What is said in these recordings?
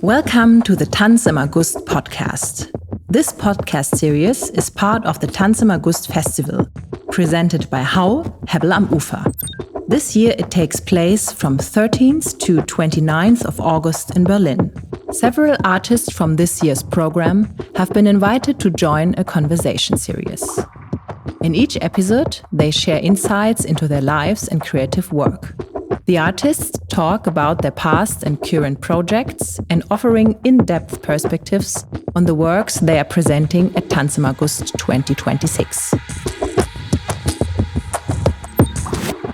Welcome to the Tanz im August podcast. This podcast series is part of the Tanz im August Festival, presented by HAU Hebbel am Ufer. This year it takes place from 13th to 29th of August in Berlin. Several artists from this year's program have been invited to join a conversation series. In each episode, they share insights into their lives and creative work. The artists talk about their past and current projects and offering in-depth perspectives on the works they are presenting at Tanz im August 2026.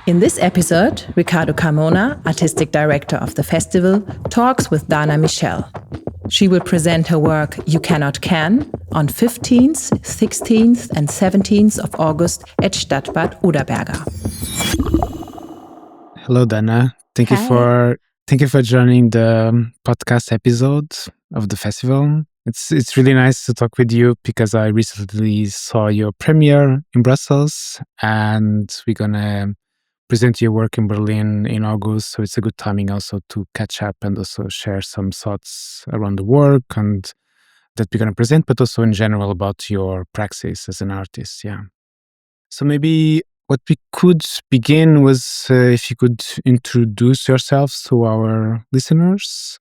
In this episode, Ricardo Carmona, artistic director of the festival, talks with Dana Michel. She will present her work You Cannot Can on 15th, 16th and 17th of August at Stadtbad Oderberger. Hello, Dana. Thank you for joining the podcast episode of the festival. It's really nice to talk with you because I recently saw your premiere in Brussels, and we're gonna present your work in Berlin in August. So it's a good timing also to catch up and also share some thoughts around the work and that we're gonna present, but also in general about your praxis as an artist. Yeah. So maybe what we could begin was if you could introduce yourselves to our listeners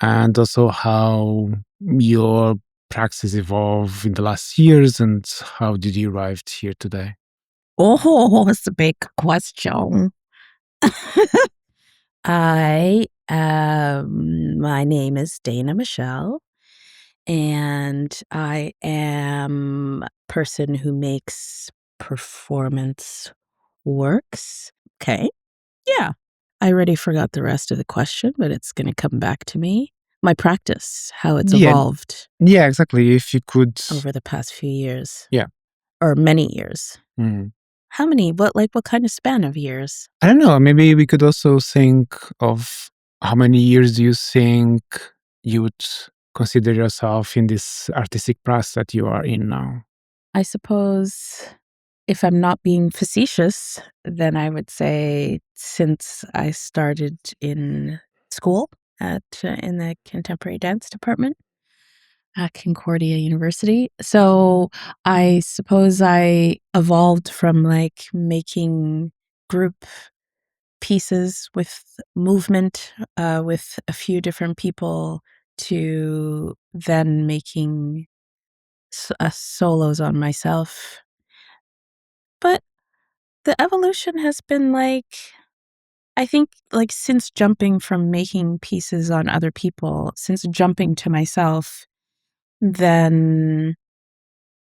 and also how your praxis evolved in the last years and how did you arrive here today? Oh, it's a big question. My name is Dana Michel, and I am a person who makes performance works. Okay. Yeah. I already forgot the rest of the question, but it's going to come back to me. My practice, how it's evolved. Yeah, exactly. If you could. Over the past few years. Yeah. Or many years. Mm. How many? What kind of span of years? I don't know. Maybe we could also think of how many years do you think you would consider yourself in this artistic process that you are in now? I suppose if I'm not being facetious, then I would say since I started in school in the contemporary dance department at Concordia University. So I suppose I evolved from like making group pieces with movement with a few different people to then making solos on myself. But the evolution has been like, I think like since jumping from making pieces on other people, since jumping to myself, then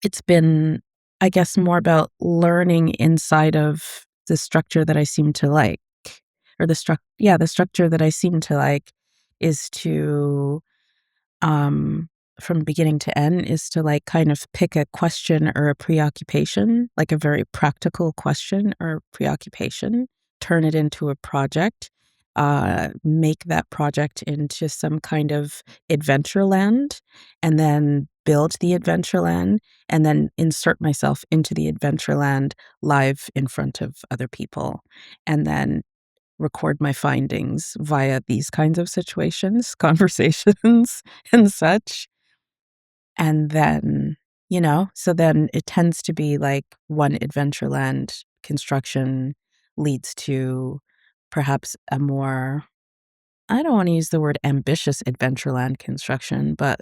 it's been, I guess, more about learning inside of the structure that I seem to like, or the structure that I seem to like is to, from beginning to end, is to like kind of pick a question or a preoccupation, like a very practical question or preoccupation, turn it into a project, make that project into some kind of adventure land, and then build the adventure land, and then insert myself into the adventure land live in front of other people, and then record my findings via these kinds of situations, conversations, and such. And then, so then it tends to be like one Adventureland construction leads to perhaps a more, I don't want to use the word ambitious Adventureland construction, but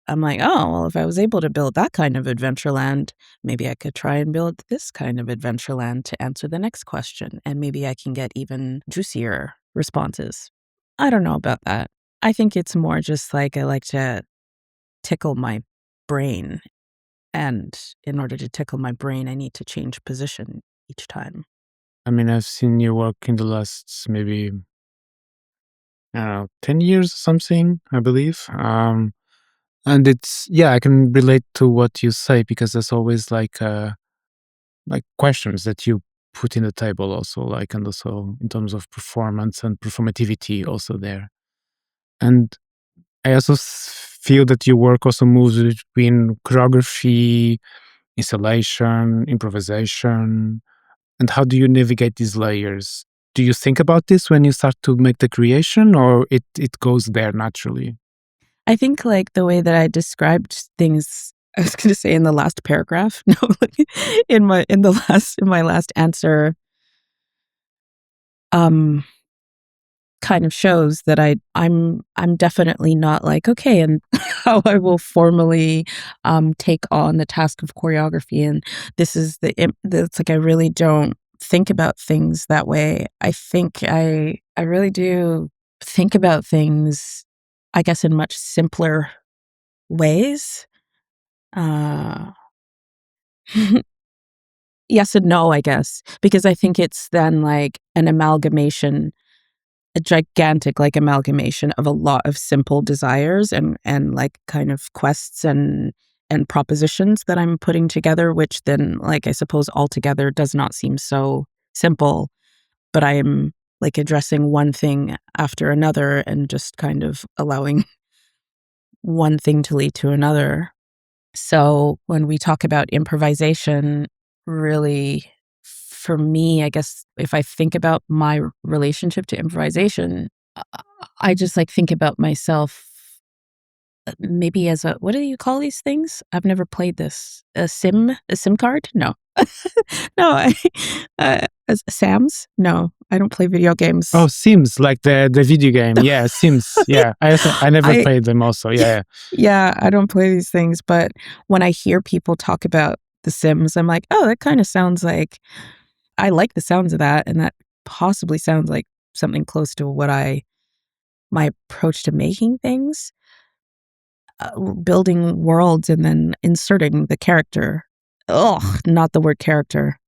I'm like, oh, well, if I was able to build that kind of Adventureland, maybe I could try and build this kind of Adventureland to answer the next question. And maybe I can get even juicier responses. I don't know about that. I think it's more just like I like to tickle my brain. And in order to tickle my brain, I need to change position each time. I mean, I've seen your work in the last maybe, 10 years or something, I believe. And it's, I can relate to what you say because there's always like questions that you put in the table also, like, and also in terms of performance and performativity also there. And I also feel that your work also moves between choreography, installation, improvisation. And how do you navigate these layers? Do you think about this when you start to make the creation, or it goes there naturally? I think like the way that I described things, I was going to say in the last paragraph, no, like in my last answer, kind of shows that I'm definitely not like, okay, and how I will formally take on the task of choreography, and this is it's like I really don't think about things that way. I think I really do think about things, I guess, in much simpler ways. Yes and no, I guess, because I think it's then like an amalgamation, a gigantic like amalgamation of a lot of simple desires and like kind of quests and propositions that I'm putting together, which then like I suppose altogether does not seem so simple, but I am like addressing one thing after another and just kind of allowing one thing to lead to another. So when we talk about improvisation, really, for me, I guess if I think about my relationship to improvisation, I just like think about myself maybe as a, what do you call these things? I've never played this. A SIM card? No. No, as Sam's? No, I don't play video games. Oh, Sims, like the video game. Yeah, Sims. Yeah, I never played them also. Yeah. Yeah, I don't play these things, but when I hear people talk about The Sims, I'm like, oh, that kind of sounds like, I like the sounds of that, and that possibly sounds like something close to my approach to making things, building worlds and then inserting the character. Oh, not the word character.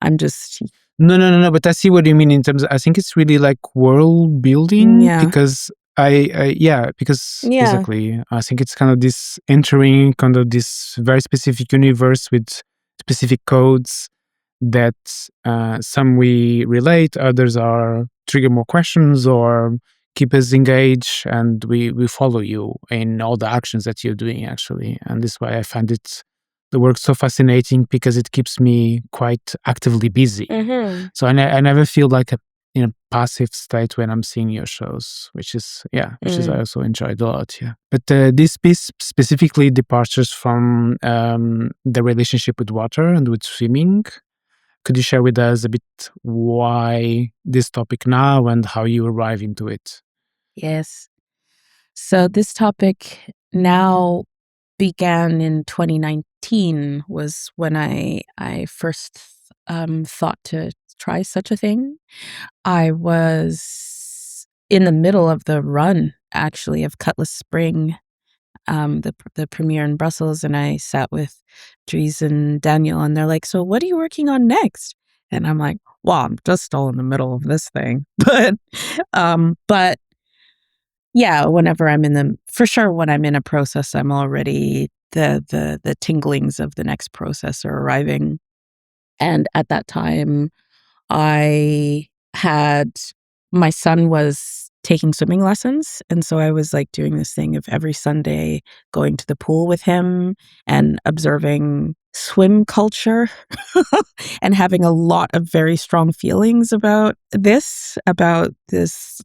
I'm just, No. But I see what you mean in terms of, I think it's really like world building yeah. because because Yeah. exactly. I think it's kind of this entering kind of this very specific universe with specific codes that some we relate, others are trigger more questions or keep us engaged, and we follow you in all the actions that you're doing actually. And this is why I find the work so fascinating because it keeps me quite actively busy. Mm-hmm. So I never feel like in a passive state when I'm seeing your shows, which is I also enjoyed a lot. Yeah, but this piece specifically departures from the relationship with water and with swimming. Could you share with us a bit why this topic now and how you arrive into it? Yes. So this topic now began in 2019 was when I first thought to try such a thing. I was in the middle of the run, actually, of Cutlass Spring, the premiere in Brussels, and I sat with Dries and Daniel, and they're like, "So what are you working on next?" And I'm like, "Well, I'm just still in the middle of this thing," but yeah, whenever for sure, when I'm in a process, I'm already the tinglings of the next process are arriving. And at that time, I had, my son was taking swimming lessons. And so I was like doing this thing of every Sunday going to the pool with him and observing swim culture and having a lot of very strong feelings about this,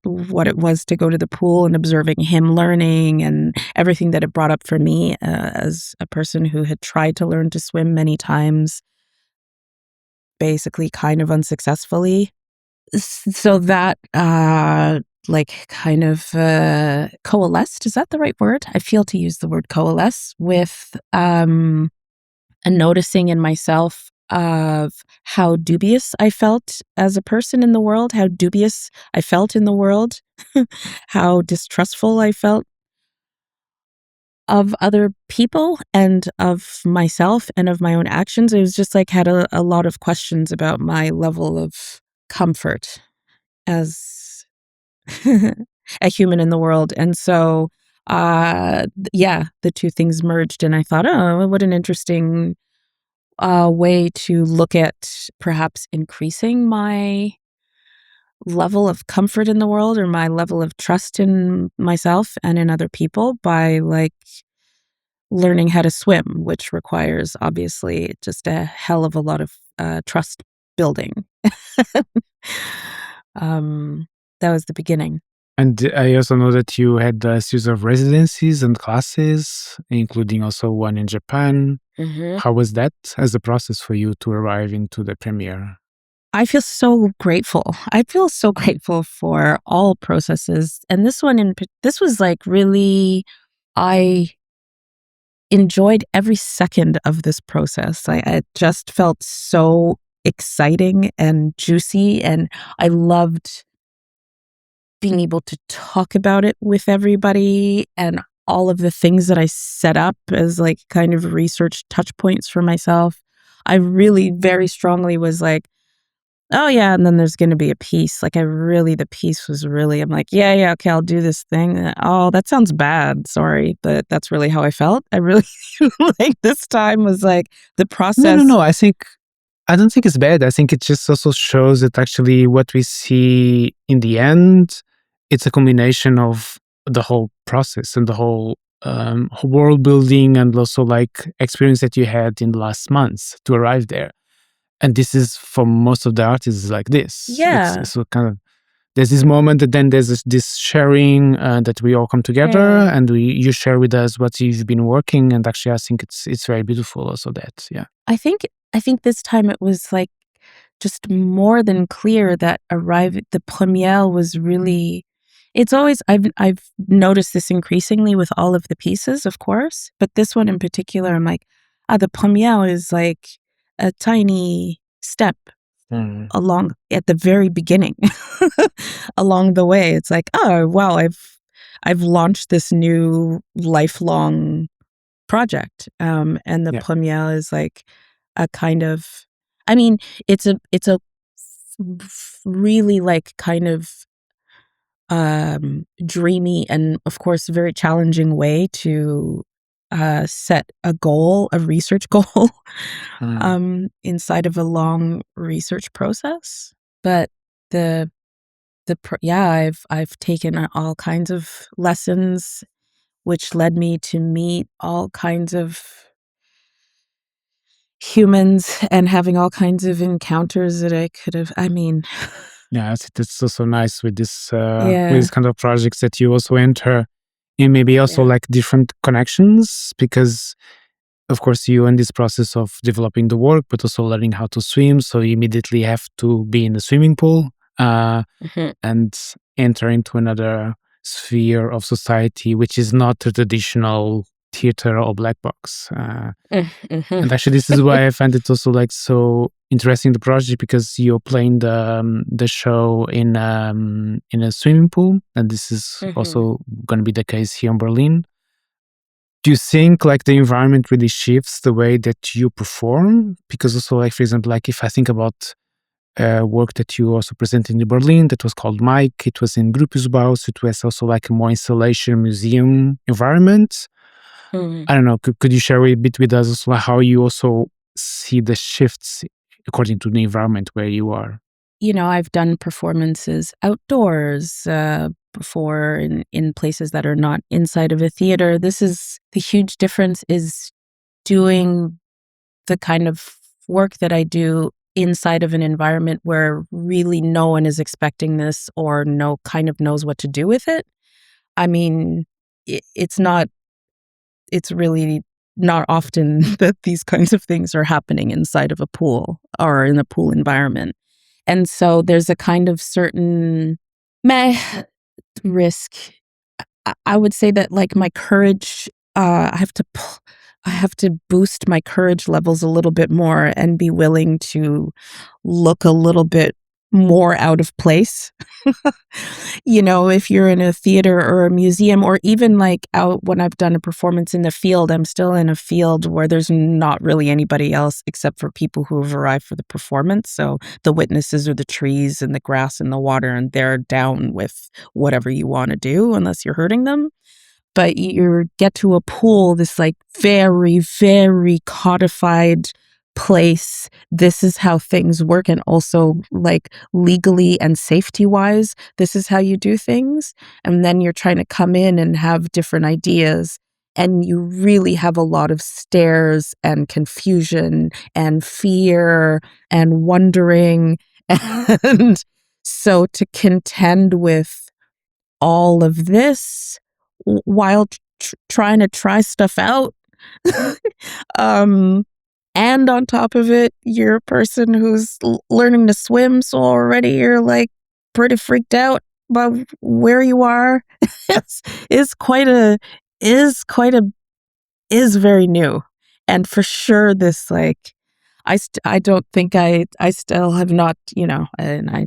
what it was to go to the pool and observing him learning and everything that it brought up for me as a person who had tried to learn to swim many times, basically kind of unsuccessfully. So that like kind of coalesced, is that the right word? I feel to use the word coalesce with a noticing in myself of how dubious I felt as a person in the world, how dubious I felt in the world, how distrustful I felt of other people and of myself and of my own actions. It was just like had a lot of questions about my level of comfort as a human in the world. And so, the two things merged, and I thought, oh, what an interesting way to look at perhaps increasing my level of comfort in the world or my level of trust in myself and in other people by like learning how to swim, which requires obviously just a hell of a lot of trust building. That was the beginning. And I also know that you had a series of residencies and classes, including also one in Japan. Mm-hmm. How was that as a process for you to arrive into the premiere? I feel so grateful. I feel so grateful for all processes. And this was like really, I enjoyed every second of this process. It just felt so exciting and juicy. And I loved being able to talk about it with everybody and all of the things that I set up as like kind of research touch points for myself. I really very strongly was like, oh yeah, and then there's going to be a piece. Like the piece was really, I'm like, yeah, okay, I'll do this thing. Oh, that sounds bad. Sorry, but that's really how I felt. I really like this time was like the process. No. I don't think it's bad. I think it just also shows that actually what we see in the end, it's a combination of the whole process and the whole world building and also like experience that you had in the last months to arrive there. And this is for most of the artists like this. Yeah. It's so kind of, there's this moment that then there's this sharing that we all come together and you share with us what you've been working. And actually, I think it's very beautiful also that, yeah. I think this time it was like just more than clear that the premiere was really, it's always, I've noticed this increasingly with all of the pieces, of course, but this one in particular, I'm like, the premiere is like a tiny step along at the very beginning along the way. It's like, oh wow, I've launched this new lifelong project, and the premiere is like a kind of, I mean, it's a really like kind of dreamy and of course very challenging way to set a research goal inside of a long research process. But I've taken all kinds of lessons, which led me to meet all kinds of humans and having all kinds of encounters that I could have, I mean. Yeah, it's also nice with this kind of projects that you also enter in maybe also like different connections, because of course you in this process of developing the work, but also learning how to swim. So you immediately have to be in the swimming pool and enter into another sphere of society, which is not the traditional theater or black box. And actually, this is why I find it also like so interesting, the project, because you're playing the show in a swimming pool, and this is also going to be the case here in Berlin. Do you think like the environment really shifts the way that you perform? Because also, like for example, like if I think about work that you also presented in Berlin that was called Mike, it was in Grupusbau, so it was also like a more installation museum environment. I don't know, could you share a bit with us also how you also see the shifts according to the environment where you are? You know, I've done performances outdoors before in places that are not inside of a theater. This is the huge difference, is doing the kind of work that I do inside of an environment where really no one is expecting this or kind of knows what to do with it. I mean, it's really not often that these kinds of things are happening inside of a pool or in a pool environment. And so there's a kind of certain risk. I would say that like my courage, I have to boost my courage levels a little bit more and be willing to look a little bit more out of place. You know, if you're in a theater or a museum, or even like out when I've done a performance in the field, I'm still in a field where there's not really anybody else except for people who have arrived for the performance. So the witnesses are the trees and the grass and the water, and they're down with whatever you want to do unless you're hurting them. But you get to a pool, this like very, very codified place. This is how things work. And also like legally and safety wise, this is how you do things. And then you're trying to come in and have different ideas. And you really have a lot of stares and confusion and fear and wondering. And so to contend with all of this while trying to try stuff out. And on top of it, you're a person who's learning to swim, so already you're like pretty freaked out about where you are. is very new, and for sure this like I don't think I still have not, and I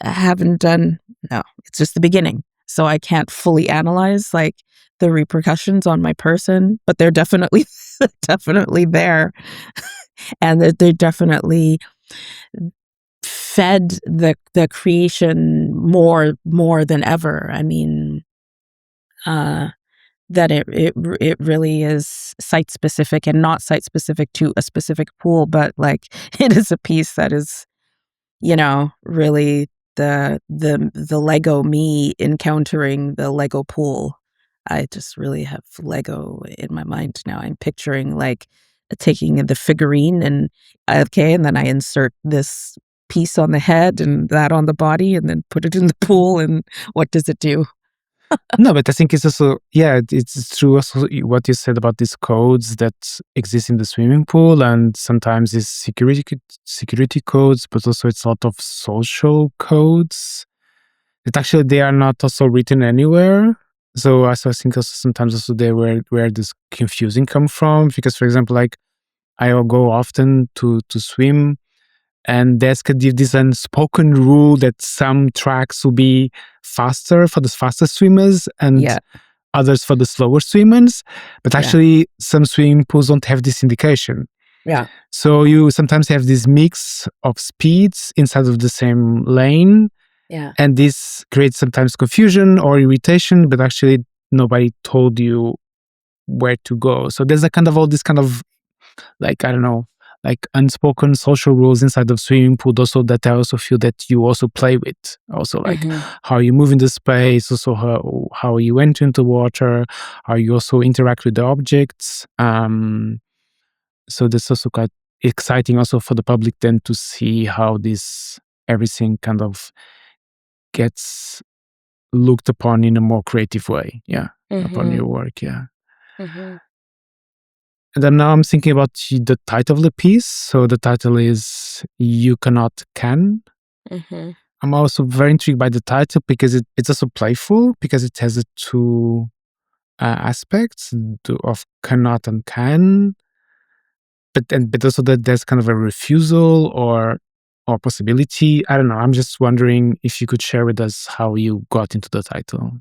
haven't done. No, it's just the beginning, so I can't fully analyze like the repercussions on my person, but they're definitely definitely there. And they definitely fed the creation more than ever. I mean, that it really is site specific, and not site specific to a specific pool, but like it is a piece that is, really the Lego me encountering the Lego pool. I just really have Lego in my mind now. I'm picturing like taking the figurine and then I insert this piece on the head and that on the body and then put it in the pool, and what does it do? No, but I think it's also, it's true also what you said about these codes that exist in the swimming pool, and sometimes it's security codes, but also it's a lot of social codes that actually they are not also written anywhere. So I think also sometimes also there where this confusing come from, because for example, like I will go often to swim, and there's this unspoken rule that some tracks will be faster for the faster swimmers and others for the slower swimmers. But actually, some swimming pools don't have this indication. Yeah. So you sometimes have this mix of speeds inside of the same lane. Yeah. And this creates sometimes confusion or irritation, but actually nobody told you where to go. So there's a kind of all this kind of, like, I don't know, like unspoken social rules inside of swimming pool also that I also feel that you also play with. Also like how you move in the space, also how you enter into water, how you also interact with the objects. So that's also quite exciting also for the public then to see how this everything kind of gets looked upon in a more creative way. Upon your work. And then now I'm thinking about the title of the piece. So the title is You Cannot Can. I'm also very intrigued by the title because it's also playful, because it has the two aspects of cannot and can, but also that there's kind of a refusal or possibility. I don't know. I'm just wondering if you could share with us how you got into the title.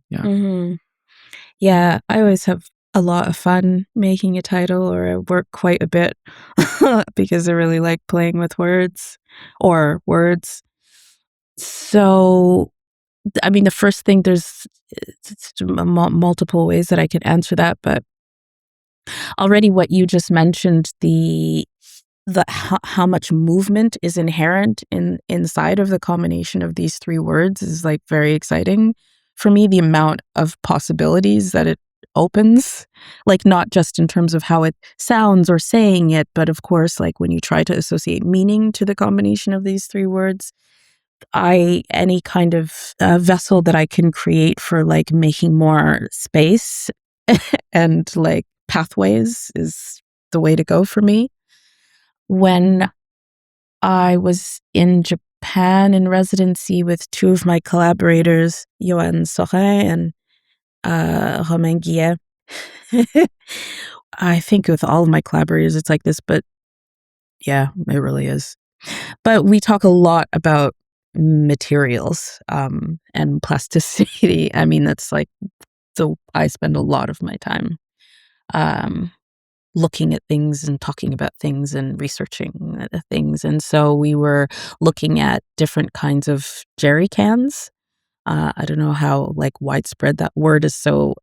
Yeah, I always have a lot of fun making a title, or I work quite a bit because I really like playing with words. So, I mean, the first thing, there's multiple ways that I could answer that, but already what you just mentioned, how much movement is inherent inside of the combination of these three words is like very exciting for me. The amount of possibilities that it opens, like not just in terms of how it sounds or saying it, but of course, like when you try to associate meaning to the combination of these three words, any kind of vessel that I can create for like making more space and like pathways is the way to go for me. When I was in Japan in residency with two of my collaborators, Johan Sorin and Romain Guillet. I think with all of my collaborators it's like this, but yeah, it really is. But we talk a lot about materials and plasticity. I mean, that's like, so I spend a lot of my time looking at things and talking about things and researching things. And so we were looking at different kinds of jerry cans. I don't know how like widespread that word is, so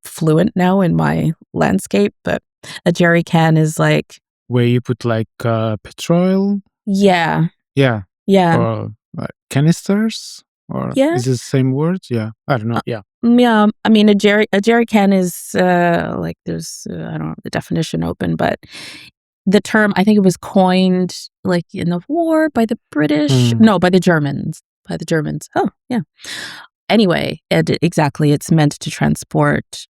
fluent now in my landscape, but a jerry can is like where you put like petrol. Yeah. Or like canisters, or is it the same word? I don't know. Yeah, I mean a jerry can is like there's I don't have the definition open, but the term, I think it was coined like in the war by the British, no, by the Germans. Oh, yeah. Anyway, exactly, it's meant to transport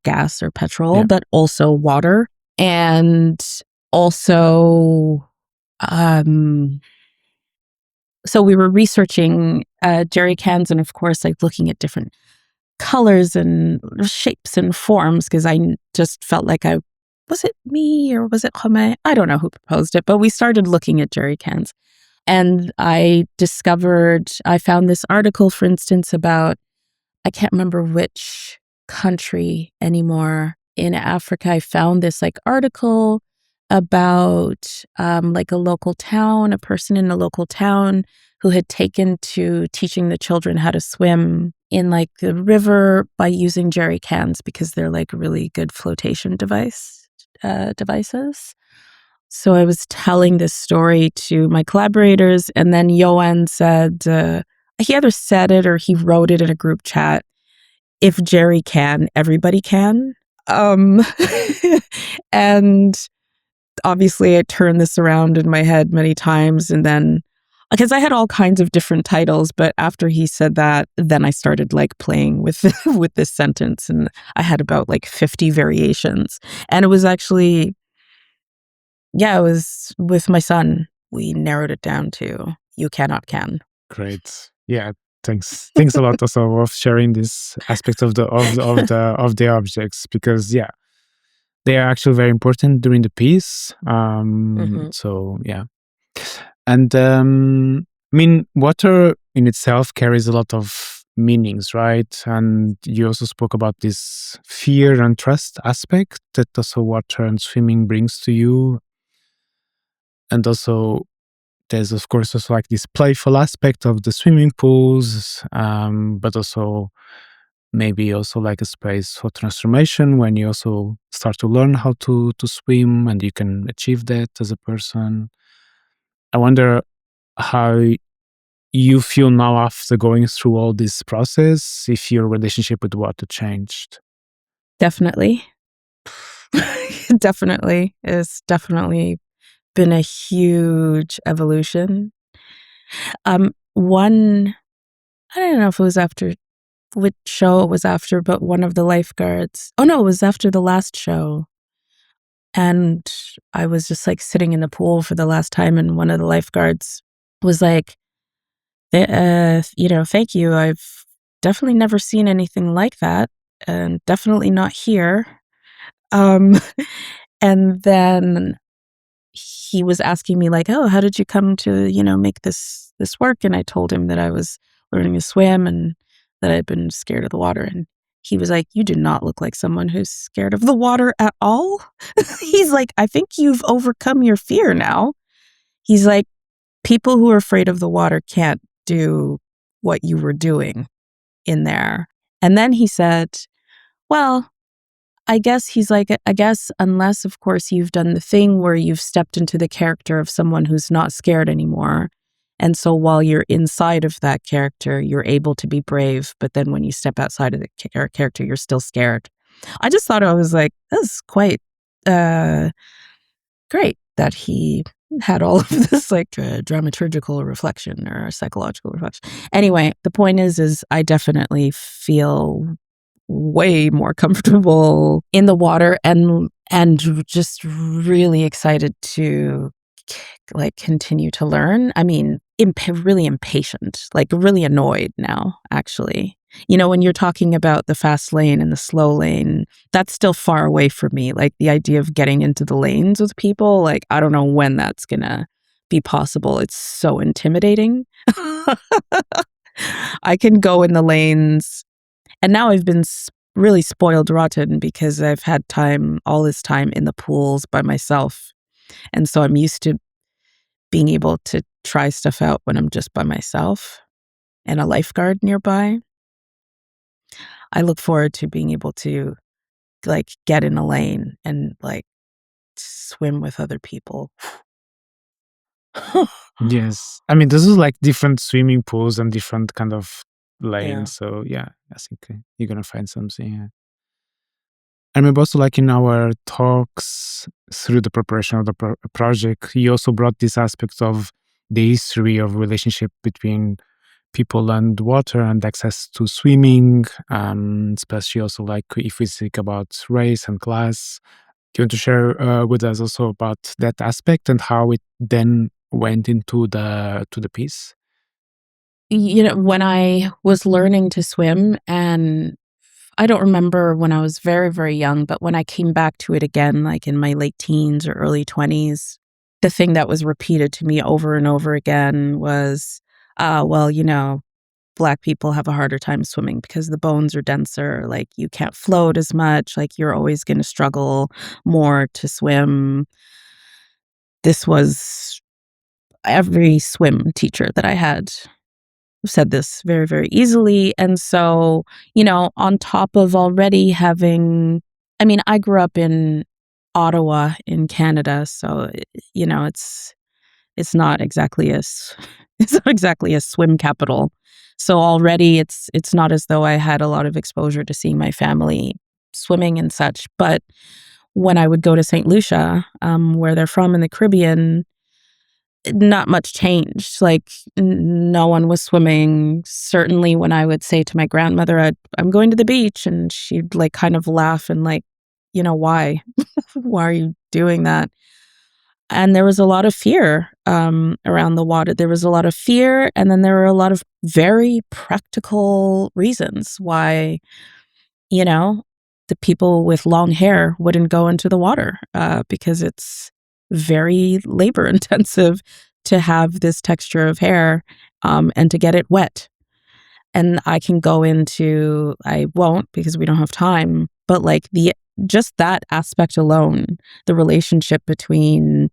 gas or petrol, Yeah. but also water. And also, so we were researching jerry cans and, of course, like looking at different colors and shapes and forms, because I just felt like was it me or was it Home? I don't know who proposed it, but we started looking at jerry cans. And I found this article, for instance, about, I can't remember which country anymore in Africa. I found this like article about like a local town, a person in a local town who had taken to teaching the children how to swim in like the river by using jerry cans, because they're like really good flotation devices. So I was telling this story to my collaborators, and then Johan said, he either said it or he wrote it in a group chat, if Jerry can, everybody can. And obviously I turned this around in my head many times, and then, because I had all kinds of different titles, but after he said that, then I started like playing with with this sentence, and I had about like 50 variations. And it was actually, it was with my son. We narrowed it down to you cannot can. Great. Yeah. Thanks a lot also of sharing this aspect of the objects, because they are actually very important during the piece. So yeah. And I mean, water in itself carries a lot of meanings, right? And you also spoke about this fear and trust aspect that also water and swimming brings to you. And also there's of course also like this playful aspect of the swimming pools, but also maybe also like a space for transformation when you also start to learn how to swim, and you can achieve that as a person. I wonder how you feel now after going through all this process, if your relationship with water changed. Definitely. Definitely. It's definitely been a huge evolution. One, I don't know if it was after which show it was after, but one of the lifeguards, oh no, it was after the last show. And I was just like sitting in the pool for the last time, and one of the lifeguards was like, thank you. I've definitely never seen anything like that, and definitely not here. And then he was asking me like, oh, how did you come to, make this work? And I told him that I was learning to swim and that I'd been scared of the water. And he was like, you do not look like someone who's scared of the water at all. He's like, I think you've overcome your fear now. He's like, people who are afraid of the water can't do what you were doing in there. And then he said, well, I guess he's like, I guess unless, of course, you've done the thing where you've stepped into the character of someone who's not scared anymore. And so while you're inside of that character, you're able to be brave. But then when you step outside of the character, you're still scared. I just thought, I was like, that's quite great that he had all of this like dramaturgical reflection or psychological reflection. Anyway, the point is I definitely feel way more comfortable in the water, and just really excited to like continue to learn. I mean, really impatient, like really annoyed now, actually. When you're talking about the fast lane and the slow lane, that's still far away from me. Like the idea of getting into the lanes with people, like I don't know when that's gonna be possible. It's so intimidating. I can go in the lanes, and now I've been really spoiled rotten because I've had all this time in the pools by myself. And so I'm used to being able to try stuff out when I'm just by myself and a lifeguard nearby. I look forward to being able to like get in a lane and like swim with other people. Yes. I mean, this is like different swimming pools and different kind of lanes. Yeah. So I think you're going to find something. Yeah. I remember also like in our talks through the preparation of the project, you also brought this aspect of the history of relationship between people underwater and access to swimming, especially also like if we think about race and class. Do you want to share with us also about that aspect and how it then went into the piece? When I was learning to swim, and I don't remember when I was very, very young, but when I came back to it again, like in my late teens or early 20s, the thing that was repeated to me over and over again was, Black people have a harder time swimming because the bones are denser, like you can't float as much, like you're always going to struggle more to swim. This was every swim teacher that I had said this very, very easily. And so, on top of already having, I grew up in Ottawa in Canada, so, it's not exactly it's not exactly a swim capital. So already it's not as though I had a lot of exposure to seeing my family swimming and such. But when I would go to St. Lucia, where they're from in the Caribbean, not much changed. Like no one was swimming. Certainly when I would say to my grandmother, I'm going to the beach, and she'd like kind of laugh and like, why? Why are you doing that? And there was a lot of fear around the water. There was a lot of fear, and then there were a lot of very practical reasons why, the people with long hair wouldn't go into the water because it's very labor intensive to have this texture of hair and to get it wet. And I can go into, I won't because we don't have time, but like just that aspect alone, the relationship between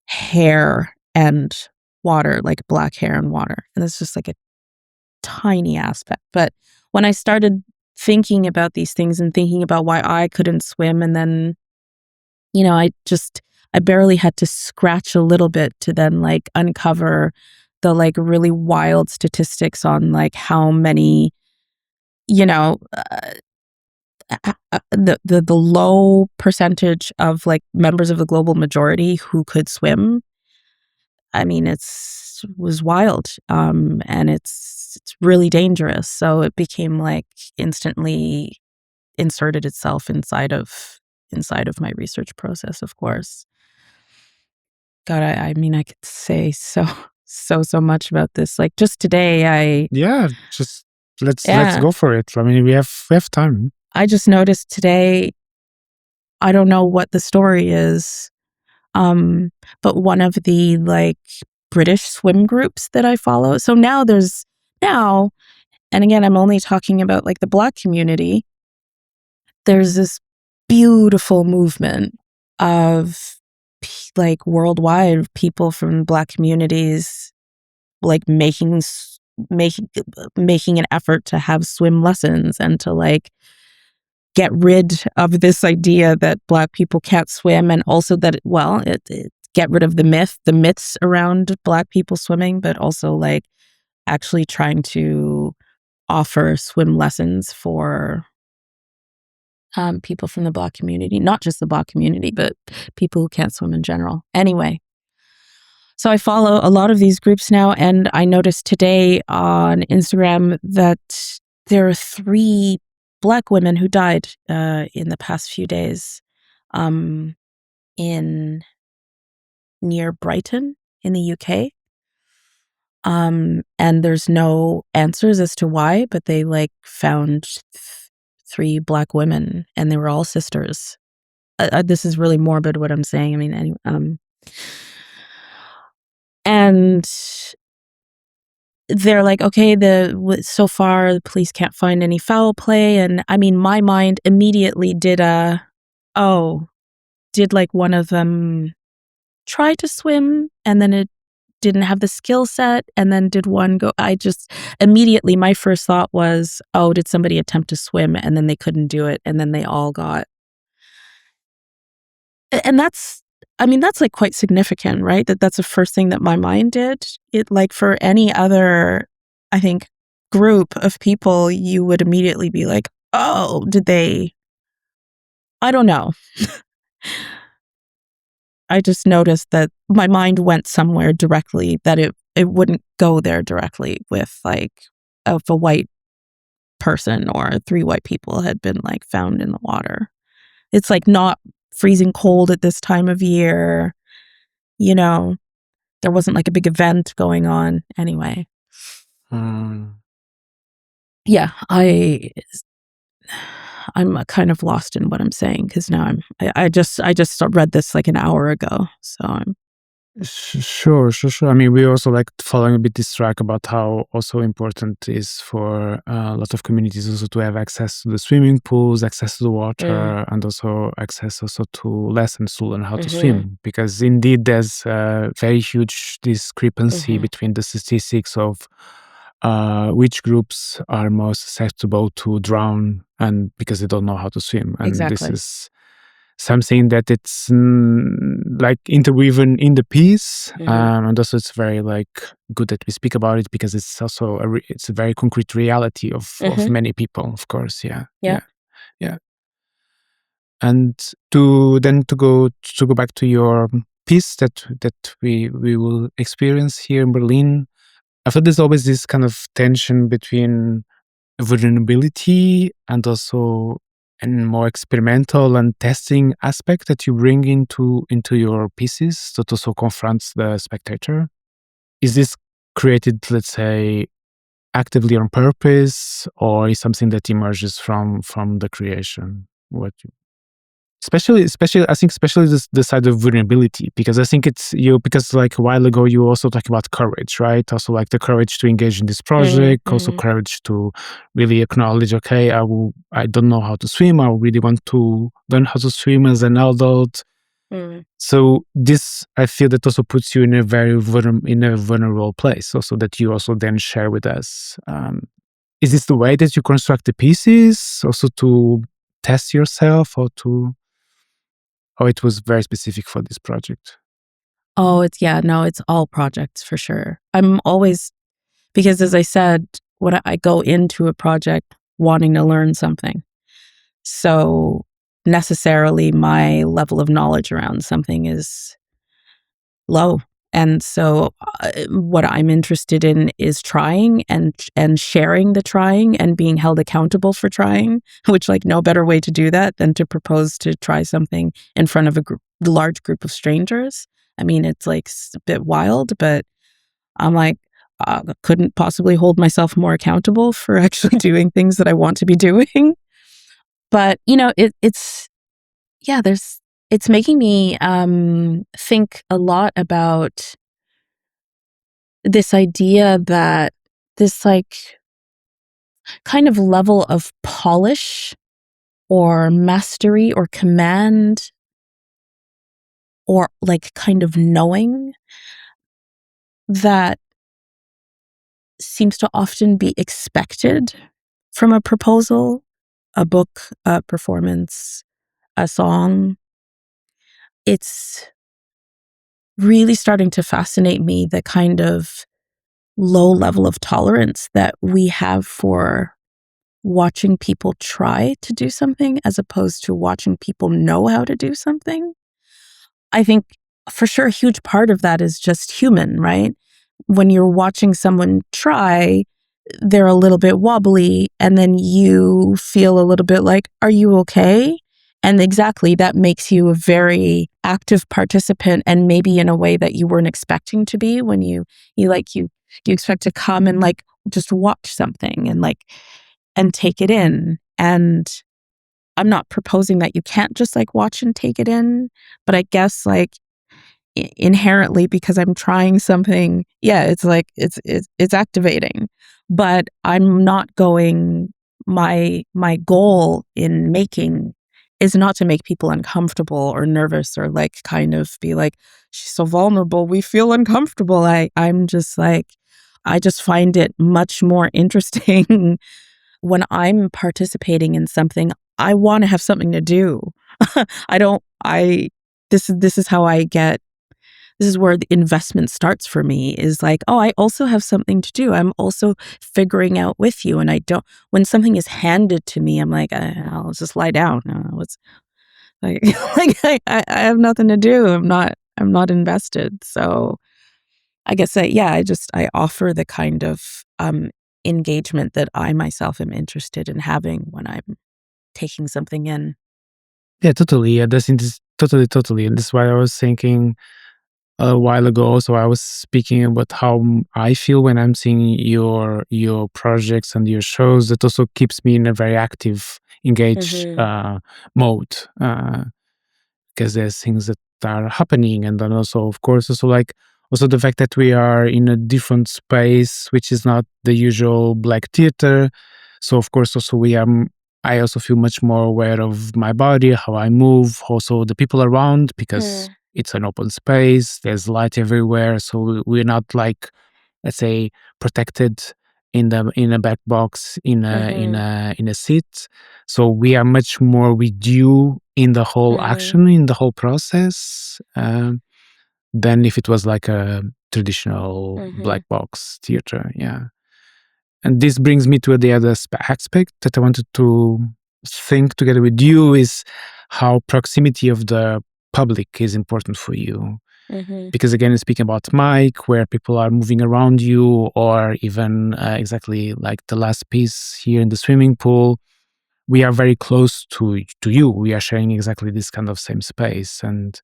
hair and water, like Black hair and water. And it's just like a tiny aspect. But when I started thinking about these things and thinking about why I couldn't swim, and then, I barely had to scratch a little bit to then like uncover the like really wild statistics on like how many, the low percentage of like members of the global majority who could swim. I mean, was wild, and it's really dangerous. So it became like instantly inserted itself inside of my research process. Of course, God, I mean, I could say so much about this. Like just today, just let's go for it. I mean, we have time. I just noticed today. I don't know what the story is, but one of the like British swim groups that I follow. So now, and again, I'm only talking about like the Black community. There's this beautiful movement of like worldwide people from Black communities like making an effort to have swim lessons and to like get rid of this idea that Black people can't swim, and also that it get rid of the myths around Black people swimming, but also like actually trying to offer swim lessons for people from the Black community, not just the Black community, but people who can't swim in general. Anyway, so I follow a lot of these groups now, and I noticed today on Instagram that there are 3 Black women who died in the past few days in near Brighton in the UK. And there's no answers as to why, but they like found 3 Black women, and they were all sisters. This is really morbid what I'm saying. I mean, anyway, and they're like, okay, so far the police can't find any foul play, and I mean, my mind immediately did like one of them try to swim and then it didn't have the skill set, and then did one go? I just immediately, my first thought was, oh, did somebody attempt to swim and then they couldn't do it, and then they all got. And that's like quite significant, right? That's the first thing that my mind did. It like for any other, I think, group of people, you would immediately be like, oh, did they? I don't know. I just noticed that my mind went somewhere directly that it it wouldn't go there directly with like if a white person or 3 white people had been like found in the water. It's like not freezing cold at this time of year, you know. There wasn't like a big event going on anyway. Yeah, I'm kind of lost in what I'm saying because now I just read this like an hour ago, so I'm Sure. I mean, we also like following a bit this track about how also important is for a lot of communities also to have access to the swimming pools, access to the water, and also access also to lessons to learn how to swim. Because indeed, there's a very huge discrepancy between the statistics of which groups are most susceptible to drown and because they don't know how to swim. And this Exactly. is something that it's like interwoven in the piece, and also it's very like good that we speak about it because it's also it's a very concrete reality of many people, of course. Yeah. And to go back to your piece that we will experience here in Berlin, I thought there's always this kind of tension between vulnerability and also a more experimental and testing aspect that you bring into your pieces that also confronts the spectator. Is this created, let's say, actively on purpose, or is something that emerges from the creation? Especially I think especially the side of vulnerability, because I think it's because like a while ago you also talked about courage, right? Also like the courage to engage in this project, also courage to really acknowledge, okay, I don't know how to swim, I really want to learn how to swim as an adult. So this, I feel that also puts you in a very vulnerable place, also that you also then share with us. Is this the way that you construct the pieces, also to test yourself, or it was very specific for this project? Oh, it's all projects for sure. I'm always, because as I said, when I go into a project wanting to learn something, so necessarily my level of knowledge around something is low. And so what I'm interested in is trying and sharing the trying and being held accountable for trying, which like no better way to do that than to propose to try something in front of a large group of strangers. I mean, it's like a bit wild, but I'm like, couldn't possibly hold myself more accountable for actually doing things that I want to be doing. But, it's making me think a lot about this idea that this like kind of level of polish or mastery or command or like kind of knowing that seems to often be expected from a proposal, a book, a performance, a song. It's really starting to fascinate me, the kind of low level of tolerance that we have for watching people try to do something as opposed to watching people know how to do something. I think for sure a huge part of that is just human, right? When you're watching someone try, they're a little bit wobbly and then you feel a little bit like, are you okay? And exactly, that makes you a very active participant, and maybe in a way that you weren't expecting to be when you expect to come and like just watch something and take it in. And I'm not proposing that you can't just like watch and take it in, but I guess like inherently, because I'm trying something, it's like it's activating. But I'm not going, my goal in making is not to make people uncomfortable or nervous or like kind of be like, she's so vulnerable, we feel uncomfortable. I'm just like, I just find it much more interesting when I'm participating in something. I want to have something to do. This is how I get, this is where the investment starts for me, is like, oh, I also have something to do. I'm also figuring out with you. And when something is handed to me, I'm like, I'll just lie down. It's like, I have nothing to do. I'm not invested. So I guess I offer the kind of engagement that I myself am interested in having when I'm taking something in. Yeah, totally. Yeah, that's totally. And that's why I was thinking a while ago. So I was speaking about how I feel when I'm seeing your projects and your shows. That also keeps me in a very active, engaged mode, because there's things that are happening, and then also, of course, also the fact that we are in a different space, which is not the usual black theater. So of course, also I also feel much more aware of my body, how I move, also the people around, because it's an open space, there's light everywhere. So we're not like, let's say, protected in a back box in a seat. So we are much more with you in the whole action, in the whole process, than if it was like a traditional black box theater. Yeah. And this brings me to the other aspect that I wanted to think together with you, is how proximity of the public is important for you. Because again, speaking about Mike, where people are moving around you, or even exactly like the last piece here in the swimming pool, we are very close to you. We are sharing exactly this kind of same space. And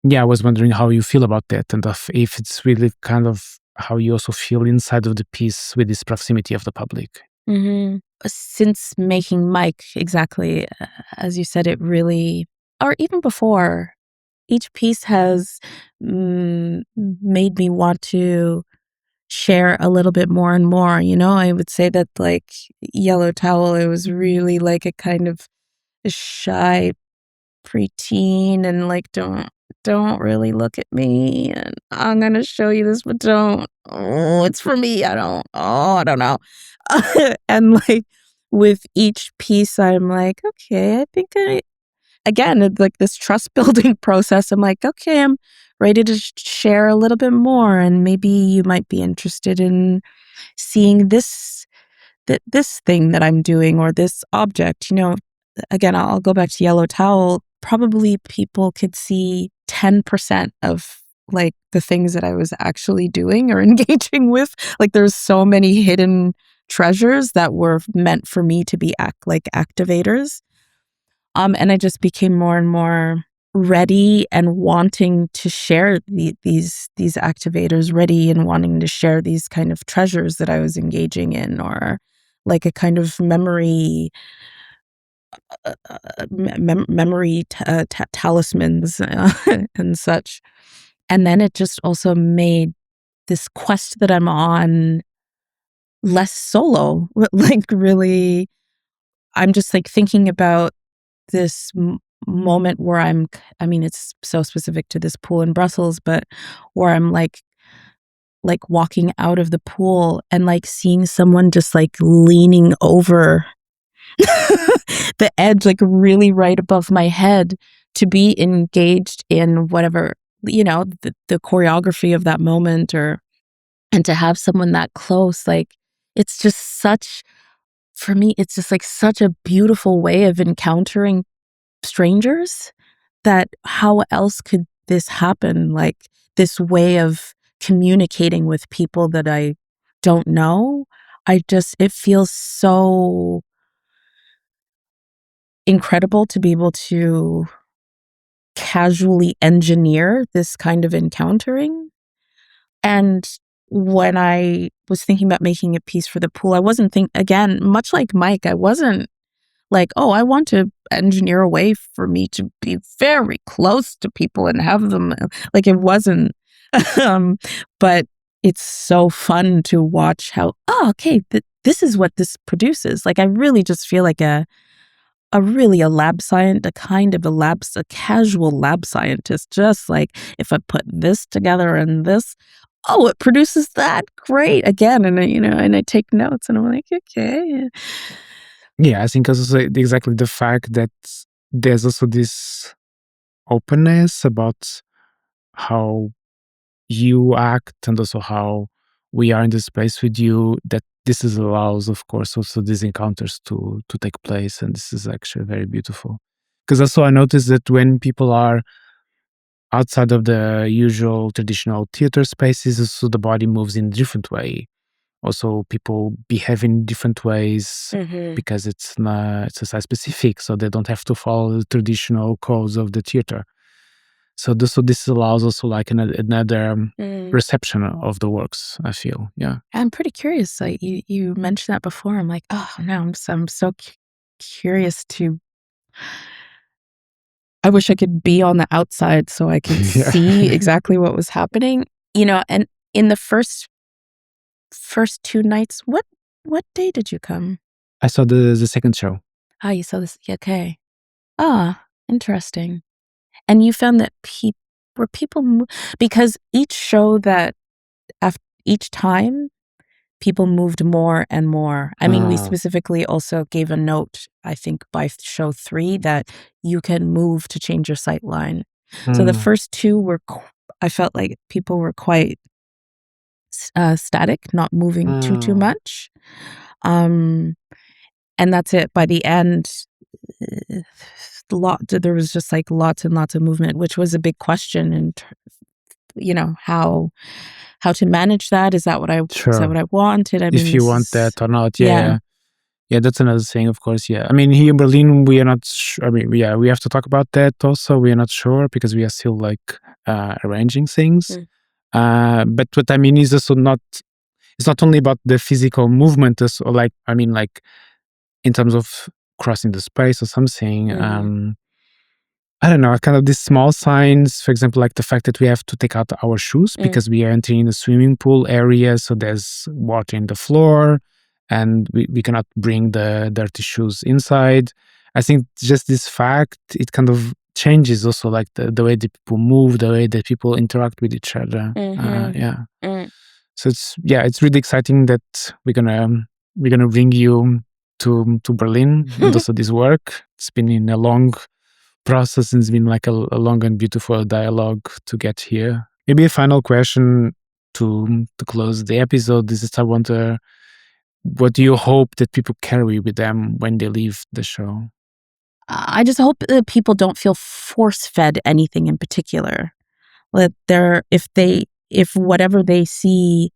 yeah, I was wondering how you feel about that, and if it's really kind of how you also feel inside of the piece with this proximity of the public. Since making Mike, exactly, as you said, it really, or even before, each piece has made me want to share a little bit more and more. I would say that like Yellow Towel, it was really like a kind of shy preteen, and like don't really look at me, and I'm gonna show you this, but don't. Oh, it's for me. I don't know. And like with each piece, I'm like, okay, I think again, it's like this trust building process. I'm like, okay, I'm ready to share a little bit more, and maybe you might be interested in seeing this thing that I'm doing, or this object. Again, I'll go back to Yellow Towel. Probably people could see 10% of like the things that I was actually doing or engaging with. Like there's so many hidden treasures that were meant for me to be activators. And I just became more and more ready and wanting to share these activators, ready and wanting to share these kind of treasures that I was engaging in, or like a kind of memory talismans and such. And then it just also made this quest that I'm on less solo. Like really, I'm just like thinking about this moment where I mean, it's so specific to this pool in Brussels, but where I'm like walking out of the pool and like seeing someone just like leaning over the edge, like really right above my head, to be engaged in whatever, the choreography of that moment, and to have someone that close. Like, it's just for me, it's just like such a beautiful way of encountering strangers, that how else could this happen? Like this way of communicating with people that I don't know. It feels so incredible to be able to casually engineer this kind of encountering. And when I was thinking about making a piece for the pool, I wasn't again, much like Mike, I wasn't like, oh, I want to engineer a way for me to be very close to people and have them, like, it wasn't. But it's so fun to watch how, okay, this is what this produces. Like, I really just feel like a lab scientist, a casual lab scientist. Just like, if I put this together and this, it produces that. Great. Again. And I take notes, and I'm like, okay. Yeah, I think also exactly the fact that there's also this openness about how you act, and also how we are in the space with you, that allows, of course, also these encounters to take place. And this is actually very beautiful. Because also I noticed that when people are outside of the usual traditional theater spaces, so the body moves in a different way. Also, people behave in different ways because it's site specific, so they don't have to follow the traditional codes of the theater. So this allows also like another reception of the works, I feel. Yeah. I'm pretty curious. Like you mentioned that before. I'm like, oh no, I'm so curious to. I wish I could be on the outside so I could see exactly what was happening. And in the first 2 nights, what day did you come? I saw the second show. Ah, you saw this. Okay. Ah, interesting. And you found that people because each show that each time people moved more and more. I mean, we specifically also gave a note, I think by show 3, that you can move to change your sight line. So the first 2 I felt like people were quite static, not moving too much. And that's it. By the end, there was just like lots and lots of movement, which was a big question. And how to manage that? Is that what I wanted? I mean, if you want that or not, yeah. Yeah, that's another thing, of course. Yeah, I mean, here in Berlin, we are not. I mean, we have to talk about that also. We are not sure because we are still like arranging things. But what I mean is also not. It's not only about the physical movement, or like in terms of crossing the space or something. I don't know, kind of these small signs, for example, like the fact that we have to take out our shoes because we are entering a swimming pool area, so there's water in the floor and we cannot bring the dirty shoes inside. I think just this fact, it kind of changes also like the way that people move, the way that people interact with each other. So it's really exciting that we're gonna bring you to Berlin and also this work. It's been in a long process and it's been like a long and beautiful dialogue to get here. Maybe a final question to close the episode is that I wonder, what do you hope that people carry with them when they leave the show? I just hope that people don't feel force-fed anything in particular. That if whatever they see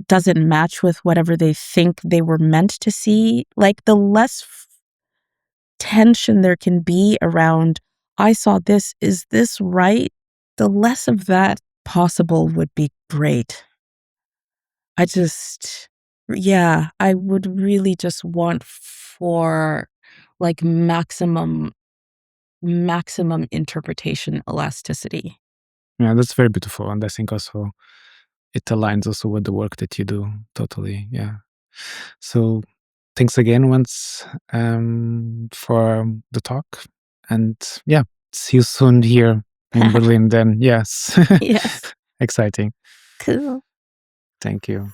doesn't match with whatever they think they were meant to see, like the less tension there can be around, I saw this, is this right? The less of that possible would be great. I would really just want for like maximum interpretation elasticity. Yeah, that's very beautiful. And I think also it aligns also with the work that you do. Totally. Yeah. So thanks again once for the talk. And yeah, see you soon here in Berlin then. Yes. Yes. Exciting. Cool. Thank you.